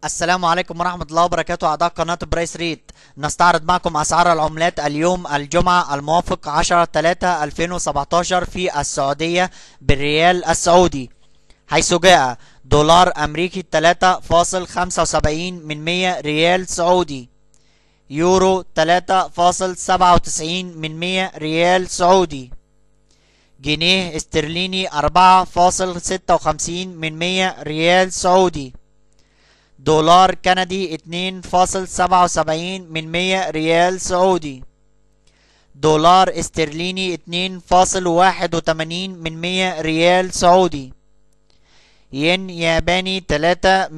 السلام عليكم ورحمة الله وبركاته أعضاء قناة برايس ريت. نستعرض معكم أسعار العملات اليوم الجمعة الموافق 10/3/2017 في السعودية بالريال السعودي، حيث جاء دولار أمريكي 3.75 ريال سعودي، يورو 3.97 ريال سعودي، جنيه استرليني 4.56 ريال سعودي، دولار كندي 2.77 ريال سعودي، دولار استرليني 2.81 ريال سعودي، ين ياباني 3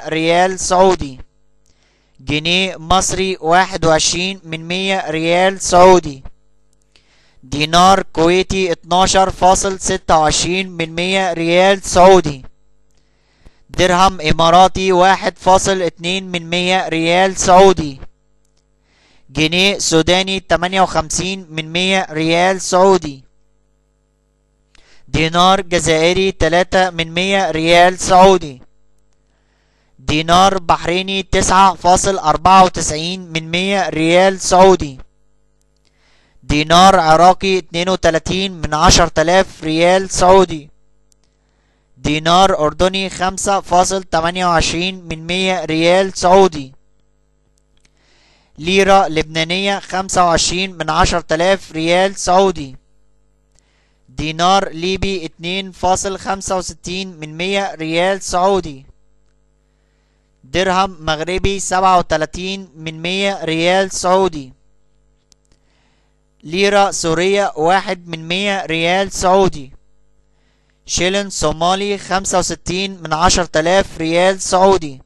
ريال سعودي، جنيه مصري 21 ريال سعودي، دينار كويتي 12.26 ريال سعودي، درهم إماراتي 1.2 ريال سعودي، جنيه سوداني 58 ريال سعودي، دينار جزائري 3 ريال سعودي، دينار بحريني 9.94 ريال سعودي، دينار عراقي 32 ريال سعودي، دينار أردني 5.28 ريال سعودي، ليرة لبنانية 25 ريال سعودي، دينار ليبي 2.65 ريال سعودي، درهم مغربي 37 ريال سعودي، ليرة سورية 1 ريال سعودي، شيلن صومالي 65 ريال سعودي،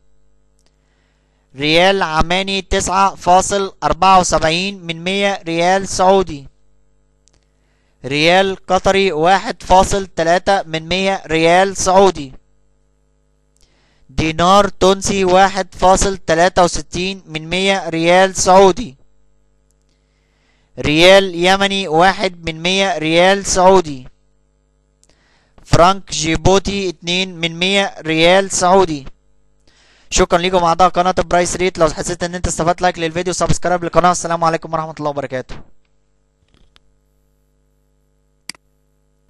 ريال عماني 9.74 ريال سعودي، ريال قطري 1.3 ريال سعودي، دينار تونسي 1.63 ريال سعودي، ريال يمني 1 ريال سعودي، فرانك جيبوتي 2 ريال سعودي. شكرا لكم اعضاء قناة برايس ريت. لو حسيت ان انت استفدت لايك للفيديو، سبسكرايب للقناة. السلام عليكم ورحمة الله وبركاته.